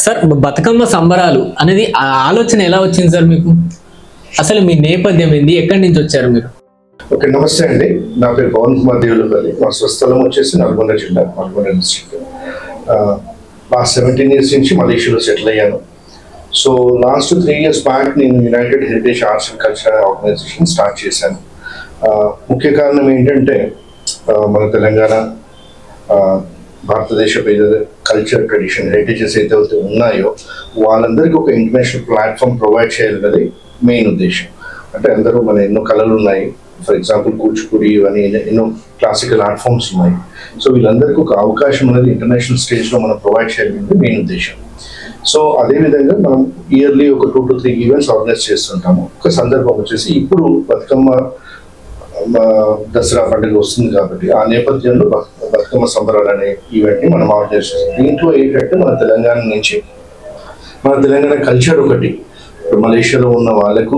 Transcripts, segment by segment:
Sir Bathukamma సంబరాలు అనేది ఆలోచన ఎలా వచ్చింది సార్ మీకు? అసలు మీ నేపథ్యం ఏంది, ఎక్కడి నుంచి వచ్చారు మీరు? ఓకే, నమస్తే అండి. నా పేరు పవన్ కుమార్ దేవులపల్లి. మా స్వస్థలం వచ్చేసి నల్గొండ జిల్లా, నల్గొండ డిస్ట్రిక్ట్. లాస్ట్ 17 years నుంచి మలేషియాలో సెటిల్ అయ్యాను. సో లాస్ట్ 3 years బ్యాక్ నేను united heritage arts and culture organisation start చేశాను. ముఖ్య కారణం ఏంటంటే మన తెలంగాణ భారతదేశ కల్చర్, ట్రెడిషన్, హెరిటేజెస్ ఏదైతే ఉన్నాయో వాళ్ళందరికీ ఒక ఇంటర్నేషనల్ ప్లాట్ఫామ్ ప్రొవైడ్ చేయాలన్నది మెయిన్ ఉద్దేశం. అంటే అందరూ మన ఎన్నో కళలు ఉన్నాయి, ఫర్ ఎగ్జాంపుల్ కూచిపూడి ఇవన్నీ ఎన్నో క్లాసికల్ ఆర్ట్ ఫామ్స్ ఉన్నాయి. సో వీళ్ళందరికీ ఒక అవకాశం అనేది ఇంటర్నేషనల్ స్టేజ్లో మనం ప్రొవైడ్ చేయాలనేది మెయిన్ ఉద్దేశం. సో అదేవిధంగా మనం ఇయర్లీ ఒక 2 to 3 ఈవెంట్స్ ఆర్గనైజ్ చేస్తుంటాము. ఒక సందర్భం వచ్చేసి ఇప్పుడు బతుకమ్మ దసరా పండుగ వస్తుంది కాబట్టి ఆ నేపథ్యంలో బతుకమ్మ సంబరాలు అనే ఈవెంట్ని మనం ఆర్గనైజ్ చేస్తాం. దీంట్లో ఏంటంటే మన తెలంగాణ కల్చర్ ఒకటి మలేషియాలో ఉన్న వాళ్ళకు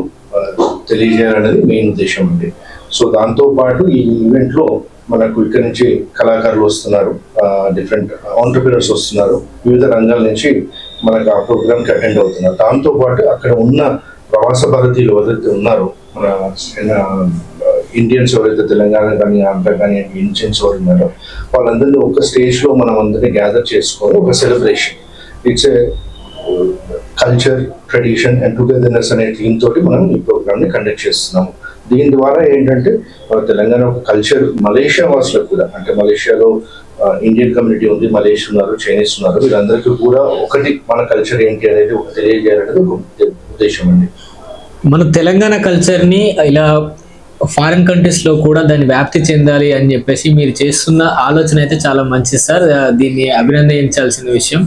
తెలియజేయాలనేది మెయిన్ ఉద్దేశం అండి. సో దాంతోపాటు ఈ ఈవెంట్లో మనకు ఇక్కడి నుంచి కళాకారులు వస్తున్నారు, డిఫరెంట్ ఆంటర్‌ప్రెన్యూర్స్ వస్తున్నారు, వివిధ రంగాల నుంచి మనకు ఆ ప్రోగ్రామ్కి అటెండ్ అవుతున్నారు. దాంతోపాటు అక్కడ ఉన్న ప్రవాస భారతీయులు ఎవరైతే ఉన్నారో, మన ఇండియన్స్ ఎవరైతే తెలంగాణ కానీ ఆంధ్ర కానీ ఇండియన్స్ ఎవరు ఉన్నారో వాళ్ళందరినీ ఒక స్టేజ్లో మనం అందరినీ గ్యాదర్ చేసుకొని ఒక celebration, it's a culture, tradition and togetherness అనే థీమ్ తోటి మనం ఈ ప్రోగ్రామ్ని కండక్ట్ చేస్తున్నాము. దీని ద్వారా ఏంటంటే తెలంగాణ ఒక కల్చర్ మలేషియా వాసులకు కూడా, అంటే మలేషియాలో ఇండియన్ కమ్యూనిటీ ఉంది, మలేషియా ఉన్నారు, చైనీస్ ఉన్నారు, వీళ్ళందరికీ కూడా ఒకటి మన కల్చర్ ఏంటి అనేది ఒక తెలియజేయాలనేది ఒక ఉద్దేశం అండి. మన తెలంగాణ కల్చర్ని ఇలా ఫారిన్ కంట్రీస్లో కూడా దాన్ని వ్యాప్తి చెందాలి అని చెప్పేసి మీరు చేస్తున్న ఆలోచన అయితే చాలా మంచిది సార్, దీన్ని అభినందించాల్సిన విషయం.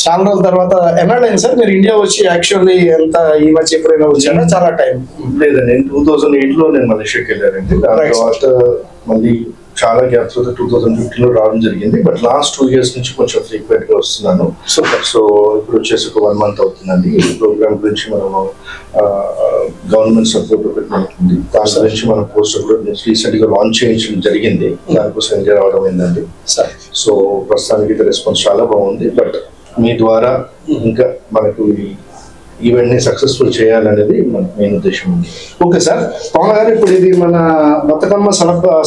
చాలా రోజుల తర్వాత ఎన్నడైంది సార్ మీరు ఇండియా వచ్చి? యాక్చువల్లీ ఎంత ఈ మధ్య ఎప్పుడైనా వచ్చారా? చాలా టైం లేదండి. నేను 2008లో నేను మలేషియాకి వెళ్ళానండి. దాని తర్వాత మళ్ళీ చాలా గ్యాప్ తర్వాత 2015లో రావడం జరిగింది. బట్ లాస్ట్ 2 years నుంచి కొంచెం ఫ్రీక్వెంట్ గా వస్తున్నాను. సో ఇప్పుడు వచ్చేసి ఒక 1 month అవుతుందండి. ఈ ప్రోగ్రామ్ గురించి మనము గవర్నమెంట్ సపోర్ట్ ఒకటి మనకుంది, దాని గురించి మన పోస్టర్ కూడా రీసెంట్ గా లాంచ్ చేయించడం జరిగింది. దానికోసం ఇండియా రావడం ఏంటండి. సో ప్రస్తుతానికి రెస్పాన్స్ చాలా బాగుంది. బట్ మీ ద్వారా ఇంకా మనకు ఈవెంట్ ని సక్సెస్ఫుల్ చేయాలనేది మన మెయిన్ ఉద్దేశం ఉంది. ఓకే సార్, పవన్ గారు, ఇప్పుడు ఇది మన బతుకమ్మ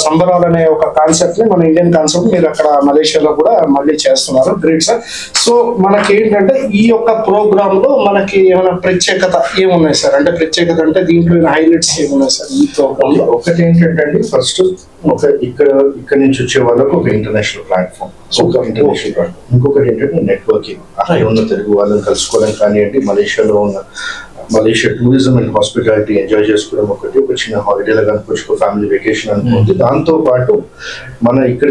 సంబరాలు అనే ఒక కాన్సెప్ట్ ని, మన ఇండియన్ కాన్సెప్ట్ మీరు అక్కడ మలేషియాలో కూడా మళ్ళీ చేస్తున్నారు. Great sir. సో మనకి ఏంటంటే ఈ యొక్క ప్రోగ్రామ్ లో మనకి ఏమైనా ప్రత్యేకత ఏమున్నాయి సార్? అంటే ప్రత్యేకత అంటే దీంట్లో హైలైట్స్ ఏమున్నాయి సార్ ఈ ప్రోగ్రామ్ లో? ఒకటి ఏంటంటే అండి, ఫస్ట్ ఇక్కడ నుంచి వచ్చే వాళ్ళకు ఒక ఇంటర్నేషనల్ ప్లాట్ఫామ్, ఇంకొకటి ఏంటంటే నెట్వర్కింగ్, అక్కడ ఉన్న తెలుగు వాళ్ళని కలుసుకోవడం కానివ్వండి, Malaysia tourism and hospitality enjoy చేసుకోవడం ఒకటి, ఒక చిన్న హాలిడేలో కనుకొచ్చుకో ఫ్యామిలీ వెకేషన్ అనుకుంది. దాంతో పాటు మనం ఇక్కడ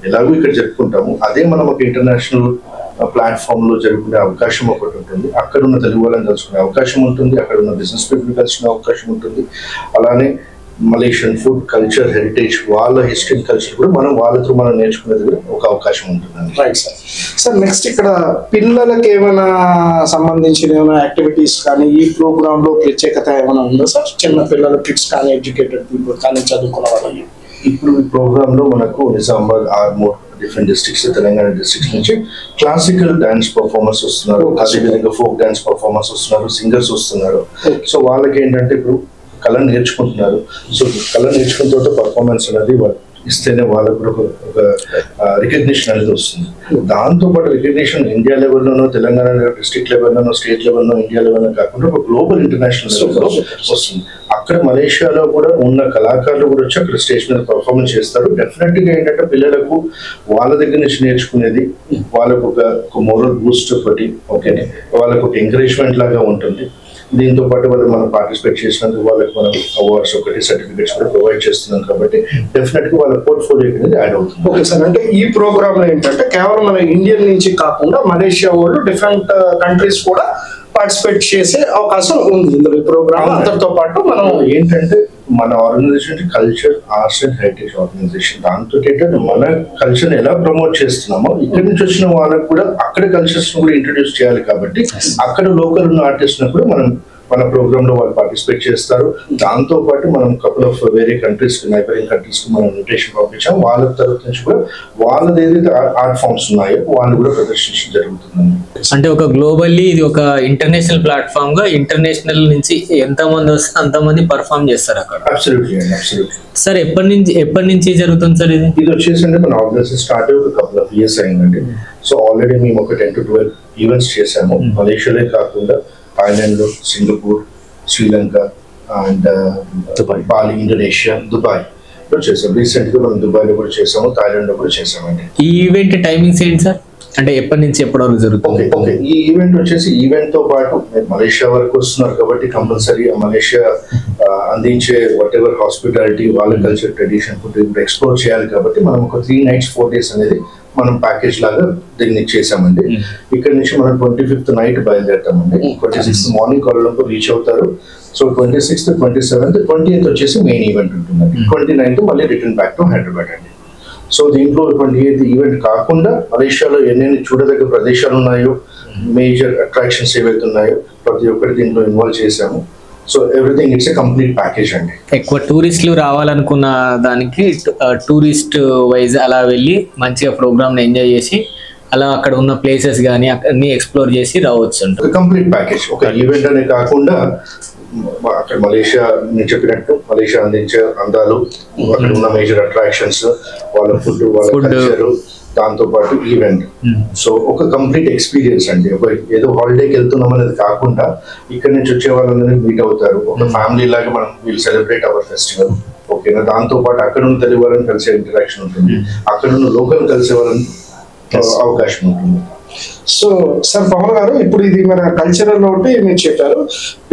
ఎలాగో ఇక్కడ జరుపుకుంటాము, అదే మనం ఒక ఇంటర్నేషనల్ ప్లాట్ఫామ్ లో జరుపుకునే అవకాశం ఒకటి ఉంటుంది. అక్కడ ఉన్న తెలుగు వాళ్ళని కలుసుకునే అవకాశం ఉంటుంది, అక్కడ ఉన్న బిజినెస్ పీపుల్ కలుసుకునే అవకాశం ఉంటుంది. అలానే మలేషియన్ ఫుడ్, కల్చర్, హెరిటేజ్, వాళ్ళ హిస్టరీ, కల్చర్ కూడా వాళ్ళతో మనం నేర్చుకునేది కూడా ఒక అవకాశం ఉంటుందండి. Right sir. సార్ నెక్స్ట్ ఇక్కడ పిల్లలకి ఏమైనా సంబంధించిన ఏమైనా యాక్టివిటీస్ కానీ ఈ ప్రోగ్రామ్ లో ప్రత్యేకత ఏమైనా ఉందా సార్? చిన్న పిల్లలు, కిడ్స్ కానీ, ఎడ్యుకేటెడ్ పీపుల్ కానీ, చదువుకున్న వాళ్ళకి ఇప్పుడు ఈ ప్రోగ్రామ్ లో మనకు Nizamabad, Armoor, different districts, Telangana districts నుంచి క్లాసికల్ డాన్స్ పర్ఫార్మెన్స్ వస్తున్నారు, అదేవిధంగా ఫోక్ డాన్స్ పర్ఫార్మెన్స్ వస్తున్నారు, సింగర్స్ వస్తున్నారు. సో వాళ్ళకి ఏంటంటే ఇప్పుడు కళ నేర్చుకుంటున్నారు. సో కళ నేర్చుకున్న తర్వాత పర్ఫార్మెన్స్ అనేది ఇస్తేనే వాళ్ళకు కూడా ఒక రికగ్నిషన్ అనేది వస్తుంది. దాంతోపాటు రికగ్నిషన్ ఇండియా లెవెల్లోనో, తెలంగాణ డిస్ట్రిక్ట్ లెవెల్లోనో, స్టేట్ లెవెల్లో, ఇండియా లెవెల్లో కాకుండా ఒక గ్లోబల్ ఇంటర్నేషనల్ లెవెల్లో వస్తుంది. అక్కడ మలేషియాలో కూడా ఉన్న కళాకారులు కూడా వచ్చి అక్కడ స్టేజ్ మీద పర్ఫార్మెన్స్ చేస్తారు. డెఫినెట్గా ఏంటంటే పిల్లలకు వాళ్ళ దగ్గర నుంచి నేర్చుకునేది వాళ్ళకు ఒక మోరల్ బూస్ట్ ఒకటి, ఓకేనే, వాళ్ళకు ఒక ఎంకరేజ్మెంట్ లాగా ఉంటుంది. దీంతో పాటు వాళ్ళు మనం పార్టిసిపేట్ చేసినందుకు వాళ్ళకి మనం అవార్డ్స్ ఒకటి, సర్టిఫికేట్స్ కూడా ప్రొవైడ్ చేస్తున్నాం కాబట్టి డెఫినెట్ గా వాళ్ళ పోర్ట్ఫోలియో అనేది యాడ్ అవుతుంది. ఓకే సార్, అంటే ఈ ప్రోగ్రామ్ లో ఏంటంటే కేవలం మన ఇండియన్ నుంచి కాకుండా మలేషియా వాళ్ళు డిఫరెంట్ కంట్రీస్ కూడా పార్టిసిపేట్ చేసే అవకాశం ఉంది ఇందులో. ఈ ప్రోగ్రామ్ అందరితో పాటు మనం ఏంటంటే మన organisation culture, arts and heritage organisation, దాంతో ఏంటంటే మన కల్చర్ ఎలా ప్రమోట్ చేస్తున్నామో ఇక్కడి నుంచి వచ్చిన వాళ్ళకు కూడా అక్కడ కల్చర్స్ కూడా ఇంట్రడ్యూస్ చేయాలి కాబట్టి అక్కడ లోకల్ ఉన్న ఆర్టిస్ట్ కూడా మనం మన ప్రోగ్రామ్ లో వాళ్ళు పార్టిసిపేట్ చేస్తారు. దాంతో పాటు మనం కపుల్ ఆఫ్ వేరే కంట్రీస్ నైబరింగ్ కంట్రీస్ కి మనం ఇన్విటేషన్ పంపించాం. వాళ్ళ తరఫు నుంచి కూడా వాళ్ళది ఏదైతే ఆర్ట్ ఫామ్స్ ఉన్నాయో వాళ్ళు కూడా ప్రదర్శించడం జరుగుతుందండి. అంటే ఒక గ్లోబల్లీ ఇది ఒక ఇంటర్నేషనల్ ప్లాట్ఫామ్ గా ఇంటర్నేషనల్ నుంచి ఎంత మంది వస్తే అంతమంది పర్ఫామ్ చేస్తారు అక్కడ. అబ్సల్యూట్లీ అండి, అబ్సల్యూట్లీ. సార్ ఎప్పటి నుంచి జరుగుతుంది సార్ ఇది? ఇది వచ్చేసి అంటే మన ఆర్గనైజేషన్ స్టార్ట్ అయ్యి ఒక కపుల్ ఆఫ్ ఇయర్స్ అయిందండి. సో ఆల్రెడీ మేము ఒక 10 to 12 ఈవెంట్స్ చేసాము. మలేషియాలో కాకుండా Thailand, Singapore, Sri Lanka and Bali, Indonesia, Dubai లో చేసాం. రీసెంట్ గా మనం దుబాయ్ లో కూడా చేసాము, థాయిలాండ్ లో కూడా చేసామండి. ఈ ఈవెంట్ టైమింగ్స్ ఏంటి సార్? అంటే ఎప్పటి నుంచి ఎప్పటి వరకు జరుగుతుంది? ఓకే, ఈ ఈవెంట్ వచ్చేసి ఈవెంట్ తో పాటు మీరు మలేషియా వరకు వస్తున్నారు కాబట్టి కంపల్సరీ మలేషియా అందించే వాట్ ఎవర్ హాస్పిటాలిటీ, వాళ్ళ కల్చర్, ట్రెడిషన్, ఫుడ్ ఇప్పుడు ఎక్స్ప్లోర్ చేయాలి కాబట్టి మనం ఒక 3 nights 4 days అనేది మనం ప్యాకేజ్ లాగా దీన్ని చేసామండి. ఇక్కడ నుంచి మనం 25th నైట్ బయలుదేరుతామండి. 26th మార్నింగ్ కోలంబర్ రీచ్ అవుతారు. సో 26th, 27th, 28th వచ్చేసి మెయిన్ ఈవెంట్ ఉంటుందండి. 29th మళ్ళీ రిటర్న్ బ్యాక్ టు హైదరాబాద్ అండి. సో దీంట్లో 28th ఈవెంట్ కాకుండా మలేషియాలో ఎన్నెన్ని చూడదగ్గ ప్రదేశాలు ఉన్నాయో, మేజర్ అట్రాక్షన్స్ ఏవైతే ఉన్నాయో ప్రతి ఒక్కటి దీంట్లో ఇన్వాల్వ్ చేశాము. So everything it's a complete package అండి. ఎక్కువ టూరిస్టులు రావాలనుకున్న దానికి టూరిస్ట్ వైజ్ అలా వెళ్ళి మంచిగా ప్రోగ్రామ్ ఎంజాయ్ చేసి అలా అక్కడ ఉన్న ప్లేసెస్ కానీ అన్ని ఎక్స్ప్లోర్ చేసి రావచ్చు అంట. కంప్లీట్ ప్యాకేజ్, ఒక ఈవెంట్ అనే కాకుండా అక్కడ మలేషియా నేను చెప్పినట్టు మలేషియా అందించే అందాలు, అక్కడ ఉన్న మేజర్ అట్రాక్షన్స్, వాళ్ళ ఫుడ్, వాళ్ళ కల్చర్, దాంతో పాటు ఈవెంట్. సో ఒక కంప్లీట్ ఎక్స్పీరియన్స్ అండి. ఒక ఏదో హాలిడేకి వెళ్తున్నాం అనేది కాకుండా ఇక్కడ నుంచి వచ్చే వాళ్ళందరినీ మీట్ అవుతారు. ఒక ఫ్యామిలీ లాగా మనం వీల్ సెలబ్రేట్ అవర్ ఫెస్టివల్. ఓకేనా, దాంతో పాటు అక్కడ ఉన్న తెలుగు వాళ్ళని కలిసే ఇంటరాక్షన్ ఉంటుంది, అక్కడ ఉన్న లోకల్ కలిసే వాళ్ళని అవకాశం ఉంటుంది. సో సార్ పవన్ గారు, ఇప్పుడు ఇది మన కల్చరల్ ఒకటి మీరు చెప్పారు,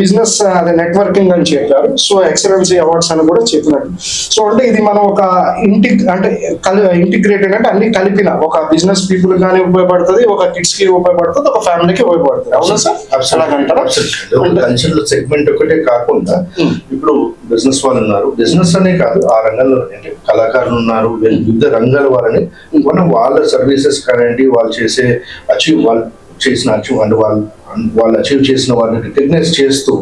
బిజినెస్ అదే నెట్వర్కింగ్ అని చెప్పారు, సో ఎక్సలెన్సీ అవార్డ్స్ అని కూడా చెప్పినట్టు. సో అంటే ఇది మనం ఒక ఇంటిగ్రేటెడ్ అంటే అన్ని కలిపిన ఒక బిజినెస్ పీపుల్ కానీ ఉపయోగపడుతుంది, ఒక కిడ్స్ కి ఉపయోగపడుతుంది, ఒక ఫ్యామిలీకి ఉపయోగపడుతుంది. అవునా సార్? అలాగంటారా? కల్చరల్ సెగ్మెంట్ ఒకటే కాకుండా ఇప్పుడు బిజినెస్ వాళ్ళు ఉన్నారు, బిజినెస్ అనే కాదు ఆ రంగంలో అంటే కళాకారులు ఉన్నారు, వివిధ రంగాల వాళ్ళని మనం వాళ్ళ సర్వీసెస్ కానివ్వండి, వాళ్ళు చేసే వాళ్ళు చేసిన అచీవ్ అంటే వాళ్ళు అచీవ్ చేసిన వాళ్ళని రికగ్నైజ్ చేస్తూ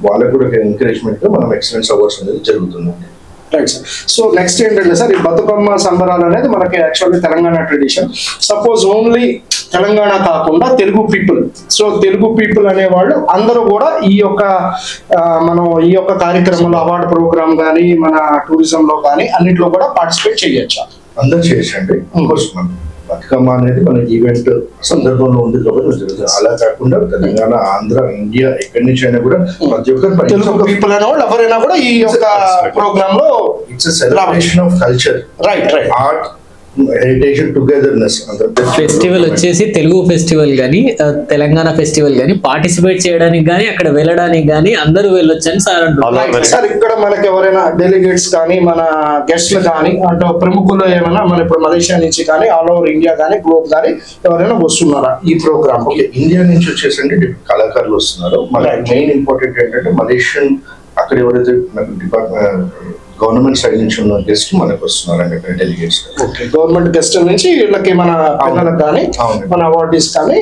వాళ్ళకు కూడా ఎంకరేజ్మెంట్ గా మనం ఎక్సలెన్స్ అవార్డ్స్ అనేది జరుగుతుందండి. Right sir. సో నెక్స్ట్ ఏంటంటే సార్, ఈ బతుకమ్మ సంబరాలు అనేది మనకి actually Telangana tradition. Suppose only Telangana కాకుండా Telugu people, so Telugu people అనేవాళ్ళు అందరూ కూడా ఈ యొక్క మనం ఈ యొక్క కార్యక్రమంలో అవార్డు ప్రోగ్రామ్ కానీ మన టూరిజం లో కానీ అన్నింటిలో కూడా పార్టిసిపేట్ చేయొచ్చు. అందరు చేయొచ్చండి. బతుకమ్మ అనేది మన ఈవెంట్ సందర్భంలో ఉంది కాబట్టి జరుగుతుంది. అలా కాకుండా తెలంగాణ, ఆంధ్ర, ఇండియా ఎక్కడి నుంచి అయినా కూడా ప్రతి ఒక్కరు తెలుగు పీపుల్ అనే వాళ్ళు ఎవరైనా కూడా ఈ యొక్క ప్రోగ్రామ్ లో it's celebration of culture, art, heritage, togetherness. Festival వచ్చేసి తెలుగు ఫెస్టివల్ కానీ తెలంగాణ ఫెస్టివల్ కానీ పార్టిసిపేట్ చేయడానికి కానీ అక్కడ వెళ్ళడానికి కానీ అందరూ వెళ్ళొచ్చు అని సార్ అంటున్నారు. సార్ ఇక్కడ మనకి ఎవరైనా డెలిగేట్స్ కానీ మన గెస్ట్లు కానీ అంటే ప్రముఖులు ఏమైనా మన ఇప్పుడు మలేషియా నుంచి కానీ ఆల్ ఓవర్ ఇండియా కానీ గ్లోబ్ కానీ ఎవరైనా వస్తున్నారా ఈ ప్రోగ్రామ్? ఇండియా నుంచి వచ్చేసండి కళాకారులు వస్తున్నారు. మన మెయిన్ ఇంపార్టెంట్ ఏంటంటే మలేషియన్ అక్కడ ఎవరైతే గవర్నమెంట్ సైడ్ నుంచి ఉన్న గెస్ట్ మనకు వస్తున్నారండి డెలిగేట్స్. గవర్నమెంట్ గెస్ట్ నుంచి వీళ్ళకి మన పిల్లలకు కానీ మన అవార్డీస్ కానీ.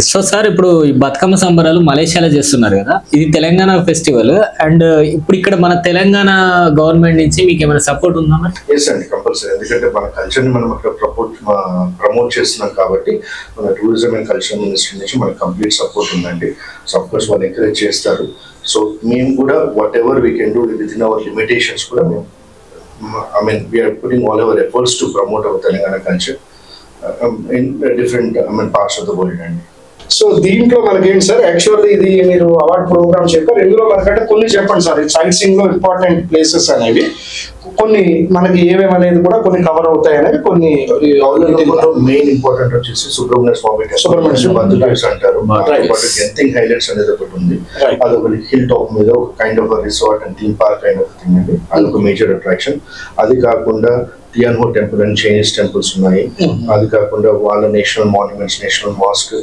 సో సార్ ఇప్పుడు ఈ బతుకమ్మ సంబరాలు మలేషియాలో చేస్తున్నారు కదా, ఇది తెలంగాణ ఫెస్టివల్ అండ్ ఇప్పుడు ఇక్కడ మన తెలంగాణ గవర్నమెంట్ నుంచి మీకు ఏమైనా సపోర్ట్ ఉందా? ఎస్ అండి, కంపల్సరీ. ఎందుకంటే మన కల్చర్ ని మనం అక్కడ ప్రమోట్ చేస్తున్నాం కాబట్టి మన టూరిజం అండ్ కల్చర్ మినిస్ట్రీ నుంచి మనకు కంప్లీట్ సపోర్ట్ ఉందండి. సో ఆఫ్ కోర్స్ వాళ్ళు ఎంకరేజ్ చేస్తారు. సో మేము కూడా whatever we can do within our limitations కూడా మేము we're putting all our efforts to promote our Telangana culture in different parts of the world అండి. So దీంట్లో మనకి ఏంటి సార్, యాక్చువల్లీ ఇది మీరు అవార్డ్ ప్రోగ్రామ్ చెప్పారు, ఇందులో మనకంటే కొన్ని చెప్పండి సార్. సైట్ సీయింగ్ లో ఇంపార్టెంట్ ప్లేసెస్ అనేవి కొన్ని మనకి ఏమేమి అనేది కూడా కొన్ని కవర్ అవుతాయి అనేది కొన్ని. మెయిన్ ఇంపార్టెంట్ వచ్చేసి సుబ్రహ్మణ్య స్వామి అంటారు. గెంతింగ్ హైలైట్స్ అనేది ఒకటి ఉంది. అదొక హిల్ టాప్ మీద ఒక kind of resort and theme park kind of thing అండి. అదొక మేజర్ అట్రాక్షన్. అది కాకుండా టియాన్హో టెంపుల్ అండ్ చైనీస్ టెంపుల్స్ ఉన్నాయి. అది కాకుండా వాళ్ళ national monuments, national mask,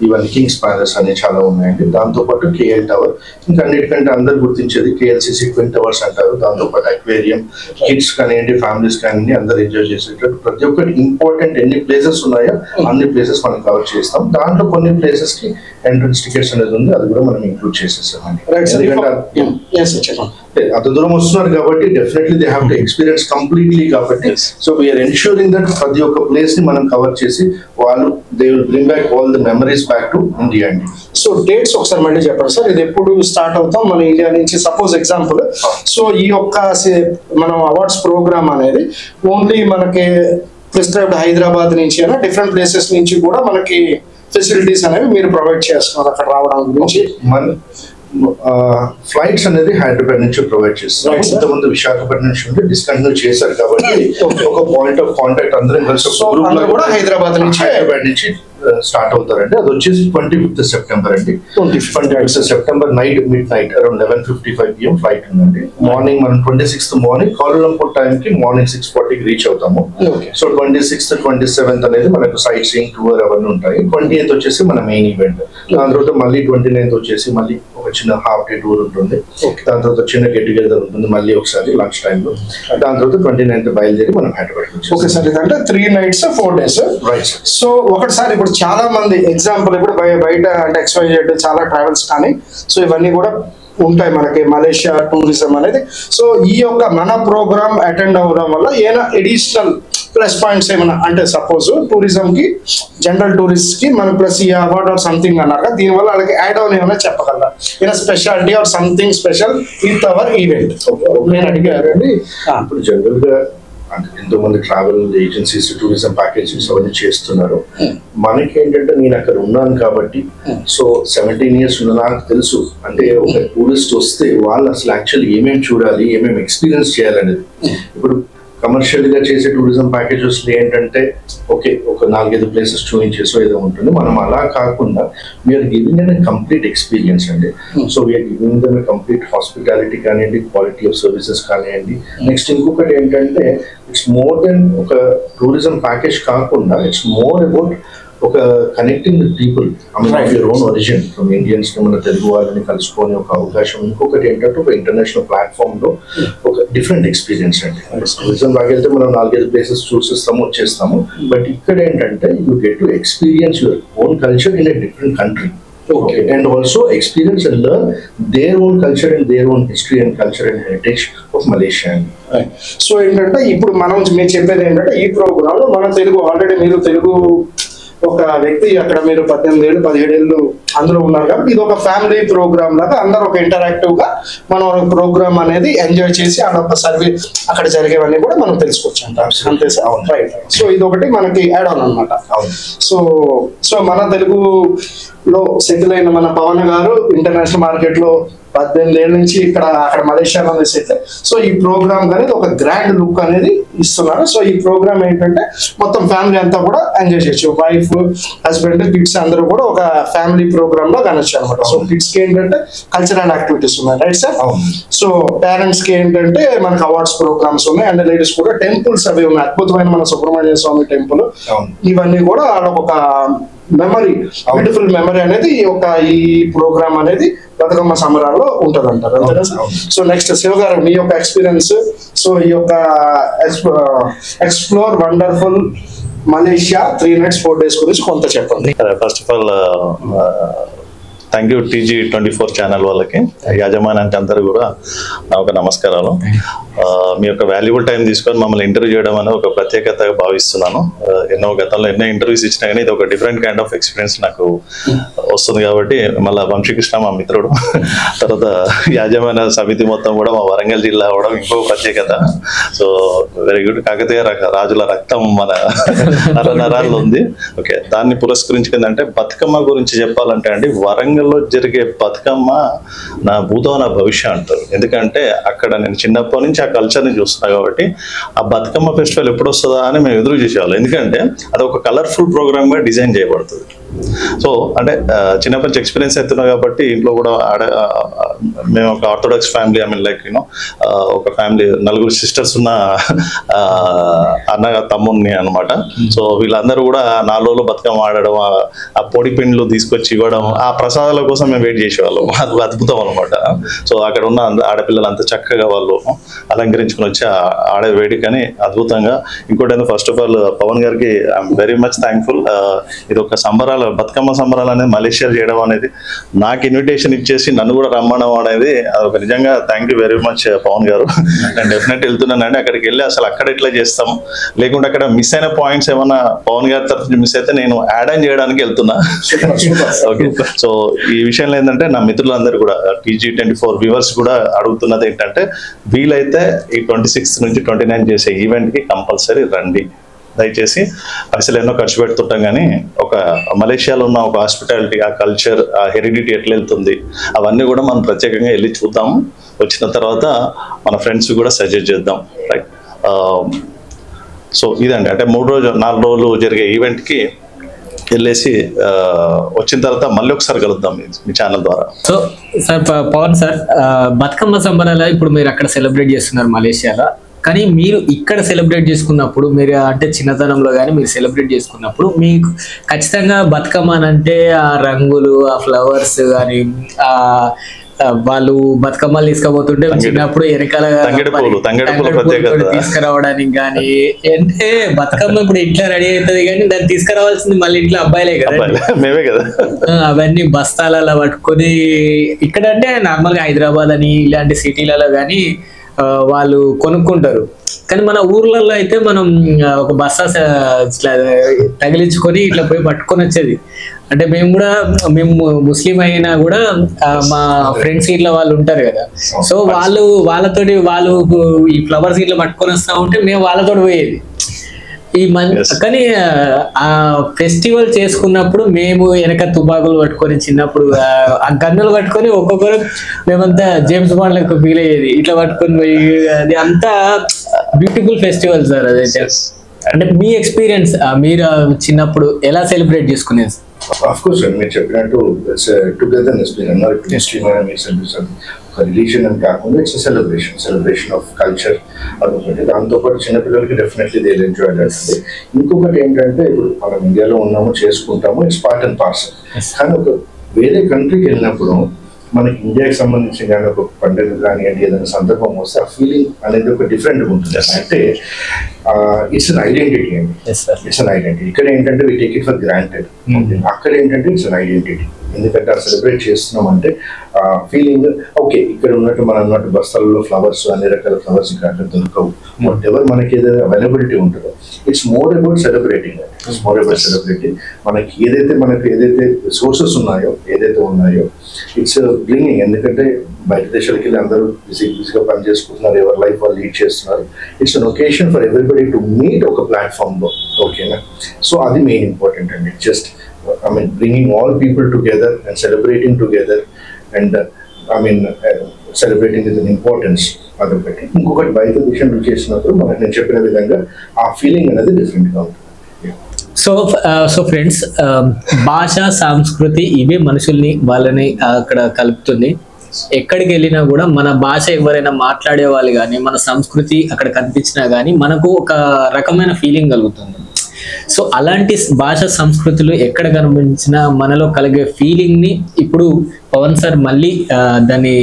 even Kings palace అని చాలా ఉన్నాయండి. దాంతోపాటు కేఎల్ టవర్, ఇంకా అన్నిటికంటే అందరు గుర్తించేది కేఎల్సిసి ట్విన్ టవర్స్ అంటారు. దాంతోపాటు అక్వేరియం, కిడ్స్ కానివ్వండి, ఫ్యామిలీస్ కానివ్వండి, అందరు ఎంజాయ్ చేసేటట్టు ప్రతి ఒక్కటి ఇంపార్టెంట్ ఎన్ని ప్లేసెస్ ఉన్నాయో అన్ని ప్లేసెస్ మనం కవర్ చేస్తాం. దాంట్లో కొన్ని ప్లేసెస్ కి ఎంట్రన్స్ టికెట్స్ అనేది ఉంది, అది కూడా మనం ఇంక్లూడ్ చేసేసామండి. అంత దూరం వస్తున్నారు కాబట్టి definitely they have to experience completely కాబట్టి. సో వీఆర్ ఎన్ష్యూరింగ్ దట్ ప్రతి ఒక్క ప్లేస్ ని మనం కవర్ చేసి వాళ్ళు they will bring back all the memories back to India అండి. సో డేట్స్ ఒకసారి మళ్ళీ చెప్పండి సార్, ఇది ఎప్పుడు స్టార్ట్ అవుతాం మన ఇండియా నుంచి? సపోజ్ ఎగ్జాంపుల్, సో ఈ యొక్క మనం అవార్డ్స్ ప్రోగ్రామ్ అనేది ఓన్లీ మనకి ప్రిస్క్రైబ్డ్ హైదరాబాద్ నుంచి అయినా డిఫరెంట్ ప్లేసెస్ నుంచి కూడా మనకి ఫెసిలిటీస్ అనేవి మీరు ప్రొవైడ్ చేస్తున్నారు అక్కడ రావడం గురించి? ఫ్లైట్స్ అనేది హైదరాబాద్ నుంచి ప్రొవైడ్ చేస్తాం. ఇంతకుముందు విశాఖపట్నం నుంచి ఉంటే డిస్కంటిన్యూ చేశారు కాబట్టి ఒక పాయింట్ ఆఫ్ కాంటాక్ట్ అందరం కలిసి కూడా హైదరాబాద్ నుంచి స్టార్ట్ అవుతారండి. అది వచ్చేసి 25th సెప్టెంబర్ అండి. 25th September night mid night around 11:55 PM flight ఉందండి. మార్నింగ్ మనం 26th మార్నింగ్ కోలాలంపూర్ టైం కి మార్నింగ్ 6:40 రీచ్ అవుతాము. సో 26th 27th అనేది మనకు సైట్ సీయింగ్ టూర్ అవన్నీ ఉంటాయి. 28th వచ్చేసి మన మెయిన్ ఈవెంట్. దాని తర్వాత మళ్ళీ 29th వచ్చేసి మళ్ళీ ఒక చిన్న హాఫ్ డే టూర్ ఉంటుంది. దాని తర్వాత చిన్న గెట్ టుగెదర్ ఉంటుంది మళ్ళీ ఒకసారి లంచ్ టైంలో. దాని తర్వాత 29th బయలుదేరి మనం హైదరాబాద్. ఓకే సార్, ఇదంటే 3 nights 4 days. రైట్. సో ఒకటిసారి ఇప్పుడు చాలా మంది ఎగ్జాంపుల్ ఇప్పుడు బయట అంటే XYZ చాలా ట్రావెల్స్ కానీ సో ఇవన్నీ కూడా ఉంటాయి మనకి మలేషియా టూరిజం అనేది. సో ఈ యొక్క మన ప్రోగ్రామ్ అటెండ్ అవ్వడం వల్ల ఏమైనా ఎడిషనల్ ప్లస్ పాయింట్స్ ఏమైనా అంటే సపోజ్ టూరిజం కి జనరల్ టూరిస్ట్ కి మన ప్లస్ ఈ అవార్డ్ ఆర్ సంథింగ్ అన్నారు కదా, దీనివల్ల వాళ్ళకి యాడ్ ఆన్ ఏమైనా చెప్పగలరా? ఏమైనా speciality or something special with our event నేను అడిగారండి. ఇప్పుడు జనరల్ గా అంటే ఎంతో మంది ట్రావెల్ ఏజెన్సీస్ టూరిజం ప్యాకేజెస్ అవన్నీ చేస్తున్నారు. మనకి ఏంటంటే నేను అక్కడ ఉన్నాను కాబట్టి సో 17 years నాకు తెలుసు అంటే ఒక టూరిస్ట్ వస్తే వాళ్ళు అసలు యాక్చువల్లీ ఏమేమి చూడాలి, ఏమేమి ఎక్స్పీరియన్స్ చేయాలనేది. ఇప్పుడు కమర్షియల్ గా చేసే టూరిజం ప్యాకేజెస్ ఏంటంటే ఓకే ఒక 4-5 ప్లేసెస్ చూపించేసో ఏదో ఉంటుంది. మనం అలా కాకుండా we're giving an complete experience అండి. So we're giving them complete hospitality కానివ్వండి, క్వాలిటీ ఆఫ్ సర్వీసెస్ కానివ్వండి. నెక్స్ట్ ఇంకొకటి ఏంటంటే ఇట్స్ మోర్ దెన్ ఒక టూరిజం ప్యాకేజ్ కాకుండా ఇట్స్ మోర్ అబౌట్ ఒక connecting with people of your own origin from Indians మన తెలుగు వాళ్ళని కలుసుకొని ఒక అవకాశం. ఇంకొకటి ఏంటంటే ఒక ఇంటర్నేషనల్ ప్లాట్ఫామ్ లో ఒక డిఫరెంట్ ఎక్స్పీరియన్స్ అండి. టూరిజం లాగెళ్తే మనం 4-5 ప్లేసెస్ చూసిస్తాము వచ్చేస్తాము. బట్ ఇక్కడ ఏంటంటే you get to experience your own culture in a different country. Okay. And also experience and learn their own culture and their own history and culture and heritage of Malaysia. So ఏంటంటే ఇప్పుడు మనం మీరు చెప్పేది ఏంటంటే ఈ programme లో మన Telugu already మీరు తెలుగు ఒక వ్యక్తి అక్కడ మీరు 18 ఏళ్ళు 17 ఏళ్ళు అందులో ఉన్నారు కాబట్టి ఇది ఒక ఫ్యామిలీ ప్రోగ్రామ్ లాగా అందరూ ఒక ఇంటరాక్టివ్ గా మనం ఒక ప్రోగ్రామ్ అనేది ఎంజాయ్ చేసి ఒక సర్వీస్ అక్కడ జరిగేవన్నీ కూడా మనం తెలుసుకోవచ్చు అంట. అంతే సార్, రైట్. సో ఇది ఒకటి మనకి యాడ్ ఆన్ అనమాట. సో మన తెలుగులో సెటిల్ అయిన మన పవన్ గారు ఇంటర్నేషనల్ మార్కెట్ లో 18 ఏళ్ళ నుంచి అక్కడ మలేషియాలో సెటిల్. సో ఈ ప్రోగ్రామ్ అనేది ఒక గ్రాండ్ లుక్ అనేది ఇస్తున్నారు. సో ఈ ప్రోగ్రామ్ ఏంటంటే మొత్తం ఫ్యామిలీ అంతా కూడా ఎంజాయ్ చేయొచ్చు. వైఫ్, హస్బెండ్, కిడ్స్ అందరూ కూడా ఒక ఫ్యామిలీ ప్రోగ్రామ్ లో కనొచ్చు అనమాట. సో కిడ్స్ కి ఏంటంటే కల్చరల్ యాక్టివిటీస్ ఉన్నాయి, రైట్ సార్? సో పేరెంట్స్ కి ఏంటంటే మనకు అవార్డ్స్ ప్రోగ్రామ్స్ ఉన్నాయి. అండ్ లేడీస్ కూడా టెంపుల్స్ అవి ఉన్నాయి. అద్భుతమైన మన సుబ్రహ్మణ్య స్వామి టెంపుల్, ఇవన్నీ కూడా ఒక మెమరీ, బ్యూటిఫుల్ మెమరీ అనేది ఈ ప్రోగ్రామ్ అనేది బతుకమ్మ సంబరాల్లో ఉంటది అంటారు, అంతేనా సార్? సో నెక్స్ట్ శివ గారు మీ యొక్క ఎక్స్పీరియన్స్, సో ఈ యొక్క explore wonderful Malaysia 3 nights 4 days గురించి కొంత చెప్పండి. First of all thank you TG24 channel వాళ్ళకి, యాజమాన్యానికి అందరూ కూడా నా ఒక నమస్కారాలు. మీ యొక్క వాల్యుబుల్ టైం తీసుకొని మమ్మల్ని ఇంటర్వ్యూ చేయడం అనేది ఒక ప్రత్యేకతగా భావిస్తున్నాను. గతంలో ఎన్నో ఇంటర్వ్యూస్ ఇచ్చినా కానీ ఇది ఒక డిఫరెంట్ కైండ్ ఆఫ్ ఎక్స్పీరియన్స్ నాకు వస్తుంది కాబట్టి మళ్ళీ వంశీకృష్ణ మా మిత్రుడు, తర్వాత యాజమాన్య సమితి మొత్తం కూడా మా వరంగల్ జిల్లా అవడం ఇంకో ప్రత్యేకత. So very good. కాకతీయ రాజుల రక్తం మన నరాల్లో ఉంది. ఓకే, దాన్ని పురస్కరించుకుందంటే బతుకమ్మ గురించి చెప్పాలంటే అండి, వరంగల్లో జరిగే బతుకమ్మ నా భూతో నా భవిష్య అంటారు. ఎందుకంటే అక్కడ నేను చిన్నప్పటి నుంచి ఆ కల్చర్ని చూస్తున్నా కాబట్టి ఆ బతుకమ్మ ఫెస్టివల్ ఎప్పుడు వస్తుందా అని మేము ఎదురు చూసేవాళ్ళం. ఎందుకంటే అది ఒక కలర్ఫుల్ ప్రోగ్రామ్గా డిజైన్ చేయబడుతుంది. సో అంటే చిన్నప్పటి నుంచి ఎక్స్పీరియన్స్ అవుతున్నా కాబట్టి ఇంట్లో కూడా మేము ఒక orthodox family, I mean like you know ఒక ఫ్యామిలీ 4 సిస్టర్స్ ఉన్న అన్న తమ్ముడిని అనమాట. సో వీళ్ళందరూ కూడా 4 రోజులు బతుకమ్మ ఆడడం, ఆ పొడి పిండ్లు తీసుకొచ్చి ఇవ్వడం, ఆ ప్రసాదాల కోసం మేము వెయిట్ చేసేవాళ్ళం. అది అద్భుతం అనమాట. సో అక్కడ ఉన్న ఆడపిల్లలు అంత చక్కగా వాళ్ళు అలంకరించుకుని వచ్చి ఆడే వేడుకని అద్భుతంగా. ఇంకోటి ఫస్ట్ ఆఫ్ ఆల్ పవన్ గారికి ఐఎమ్ వెరీ మచ్ థ్యాంక్ఫుల్. ఇది ఒక సంబరాలు, బతుకమ్మ సంబరాలు అనేది మలేషియాలో చేయడం అనేది, నాకు ఇన్విటేషన్ ఇచ్చేసి నన్ను కూడా రమ్మడం అనేది అదొక నిజంగా thank you very much Pavan గారు. నేను డెఫినెట్ వెళ్తున్నానండి. అక్కడికి వెళ్ళి అసలు అక్కడ ఎట్లా చేస్తాం, లేకుంటే అక్కడ మిస్ అయిన పాయింట్స్ ఏమన్నా పవన్ గారి తరఫు మిస్ అయితే నేను యాడ్ ఆన్ చేయడానికి వెళ్తున్నా. ఓకే, సో ఈ విషయంలో ఏంటంటే నా మిత్రులందరూ కూడా TG24 వ్యూవర్స్ కూడా అడుగుతున్నది ఏంటంటే, వీలైతే ఈ 26 నుంచి 29 చేసే ఈవెంట్కి కంపల్సరీ రండి. దయచేసి అసలు ఎన్నో ఖర్చు పెడుతుంటాం, కానీ ఒక మలేషియాలో ఉన్న ఒక హాస్పిటాలిటీ, ఆ కల్చర్, ఆ హెరిడిటీ ఎట్లా వెళ్తుంది అవన్నీ కూడా మనం ప్రత్యేకంగా వెళ్ళి చూద్దాము. వచ్చిన తర్వాత మన ఫ్రెండ్స్ కూడా సజెస్ట్ చేద్దాం, రైట్? సో ఇదండి, అంటే 4 రోజులు జరిగే ఈవెంట్కి వెళ్ళేసి వచ్చిన తర్వాత మళ్ళీ ఒకసారి కలుద్దాం మీ ఛానల్ ద్వారా. So sir Pavan sir, Bathukamma సంబరాలు ఇప్పుడు మీరు అక్కడ సెలబ్రేట్ చేస్తున్నారు మలేషియాలో, కానీ మీరు ఇక్కడ సెలబ్రేట్ చేసుకున్నప్పుడు, మీరు అంటే చిన్నతనంలో కానీ మీరు సెలబ్రేట్ చేసుకున్నప్పుడు మీకు ఖచ్చితంగా బతుకమ్మ అంటే ఆ రంగులు, ఆ ఫ్లవర్స్ కానీ, ఆ వాళ్ళు బతుకమ్మలు తీసుకుపోతుంటే చిన్నప్పుడు వెనకాల తీసుకురావడానికి కానీ, అంటే బతుకమ్మ ఇప్పుడు ఇంట్లో రెడీ అవుతుంది కానీ దాన్ని తీసుకురావాల్సింది మళ్ళీ ఇంట్లో అబ్బాయిలే కదా, మేమే కదా. అవన్నీ బస్తాలలో పట్టుకొని, ఇక్కడ అంటే నార్మల్ గా హైదరాబాద్ అని ఇలాంటి సిటీలలో కానీ వాళ్ళు కొనుక్కుంటారు. కానీ మన ఊర్లలో అయితే మనం ఒక బస్తా ఇట్లా తగిలించుకొని ఇట్లా పోయి పట్టుకొని వచ్చేది. అంటే మేము ముస్లిం అయినా కూడా మా ఫ్రెండ్స్ ఇట్లా వాళ్ళు ఉంటారు కదా, సో వాళ్ళతోటి వాళ్ళు ఈ ఫ్లవర్స్ ఇట్లా పట్టుకొని వస్తా ఉంటే మేము వాళ్ళతో పోయేది. కానీ ఆ ఫెస్టివల్ చేసుకున్నప్పుడు మేము వెనక తుపాకులు పట్టుకొని, చిన్నప్పుడు ఆ గన్నులు పట్టుకొని ఒక్కొక్కరు మేమంతా జేమ్స్ బాండ్ లెక్క ఫీల్ అయ్యేది, ఇట్లా పట్టుకొని పోయి. అది అంతా బ్యూటిఫుల్ ఫెస్టివల్ సార్ అదైతే. అంటే మీ ఎక్స్పీరియన్స్, మీరు చిన్నప్పుడు ఎలా సెలబ్రేట్ చేసుకునేది? ఆఫ్ కోర్స్ మీరు చెప్పినట్టు టుగెదర్నెస్, ఒక రిలీజన్ అని కాకుండా ఇట్స్ సెలబ్రేషన్ ఆఫ్ కల్చర్. అదొకటి. దాంతోపాటు చిన్నపిల్లలకి definitely they will enjoy that. ఇంకొకటి ఏంటంటే, ఇప్పుడు మనం ఇండియాలో ఉన్నాము, చేసుకుంటాము, ఇట్స్ పార్ట్ అండ్ పార్సల్. కానీ ఒక వేరే కంట్రీకి వెళ్ళినప్పుడు మనకి ఇండియాకి సంబంధించిన కానీ ఒక పండుగ కానీ అంటే ఏదైనా సందర్భం వస్తే ఆ ఫీలింగ్ అనేది ఒక డిఫరెంట్ ఉంటుంది. అంటే ఇట్స్ అన్ ఐడెంటిటీ అండి, ఇట్స్ అన్ ఐడెంటిటీ. ఇక్కడ ఏంటంటే we take it for granted, అక్కడ ఏంటంటే ఇట్స్ అన్ ఐడెంటిటీ. ఎందుకంటే ఆ సెలబ్రేట్ చేస్తున్నాం అంటే ఫీలింగ్ ఓకే, ఇక్కడ ఉన్నట్టు మనం ఉన్నట్టు బస్తాలలో ఫ్లవర్స్, అన్ని రకాల ఫ్లవర్స్ ఇక్కడ అక్కడ దొరకవు. వాట్ ఎవర్ మనకి ఏదైతే అవైలబిలిటీ ఉంటుందో, it's more about celebrating. It's more about celebrating. మనకి ఏదైతే సోర్సెస్ ఉన్నాయో, ఇట్స్ బ్రింగింగ్. ఎందుకంటే బయట దేశాలకి వెళ్ళి అందరూ బిజీగా పని చేసుకుంటున్నారు, ఎవరి లైఫ్ వాళ్ళు లీడ్ చేస్తున్నారు. It's an occasion for everybody to meet ఒక ప్లాట్ఫామ్లో, ఓకేనా? సో అది మెయిన్ ఇంపార్టెంట్ అండి. Just bringing all people together and celebrating together, and celebrating with an importance. అదొకటి. ఇంకొకటి బయట విషయం చేసినప్పుడు మనకు నేను చెప్పిన విధంగా ఆ ఫీలింగ్ అనేది డిఫరెంట్గా ఉంటుంది. సో ఫ్రెండ్స్, భాష, సంస్కృతి ఇవే మనుషుల్ని వాళ్ళని అక్కడ కలుపుతుంది. ఎక్కడికి వెళ్ళినా కూడా మన భాష ఎవరైనా మాట్లాడే వాళ్ళు కానీ, మన సంస్కృతి అక్కడ కనిపించినా కానీ మనకు ఒక రకమైన ఫీలింగ్ కలుగుతుంది. సో అలాంటి భాష, సంస్కృతులు ఎక్కడ కనిపించినా మనలో కలిగే ఫీలింగ్ ని ఇప్పుడు పవన్ సార్ మళ్ళీ దాన్ని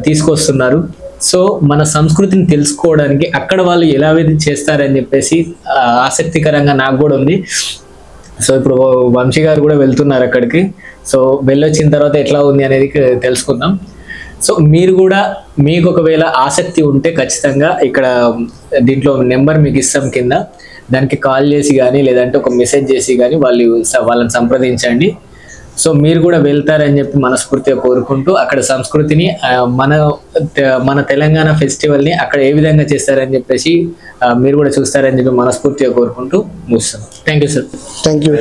తీసుకొస్తున్నారు. సో మన సంస్కృతిని తెలుసుకోవడానికి అక్కడ వాళ్ళు ఎలా చేస్తారని చెప్పేసి ఆసక్తికరంగా నాకు కూడా ఉంది. సో ఇప్పుడు వంశీ గారు కూడా వెళ్తున్నారు అక్కడికి. సో వెళ్ళొచ్చిన తర్వాత ఎట్లా ఉంది అనేది తెలుసుకుందాం. సో మీరు కూడా, మీకు ఒకవేళ ఆసక్తి ఉంటే ఖచ్చితంగా ఇక్కడ దీంట్లో నెంబర్ మీకు ఇస్తాం కింద, దానికి కాల్ చేసి కానీ లేదంటే ఒక మెసేజ్ చేసి కానీ వాళ్ళని సంప్రదించండి. సో మీరు కూడా వెళ్తారని చెప్పి మనస్ఫూర్తిగా కోరుకుంటూ, అక్కడ సంస్కృతిని, మన తెలంగాణ ఫెస్టివల్ని అక్కడ ఏ విధంగా చేస్తారని చెప్పేసి మీరు కూడా చూస్తారని చెప్పి మనస్ఫూర్తిగా కోరుకుంటూ ముగిస్తాం. Thank you sir. Thank you.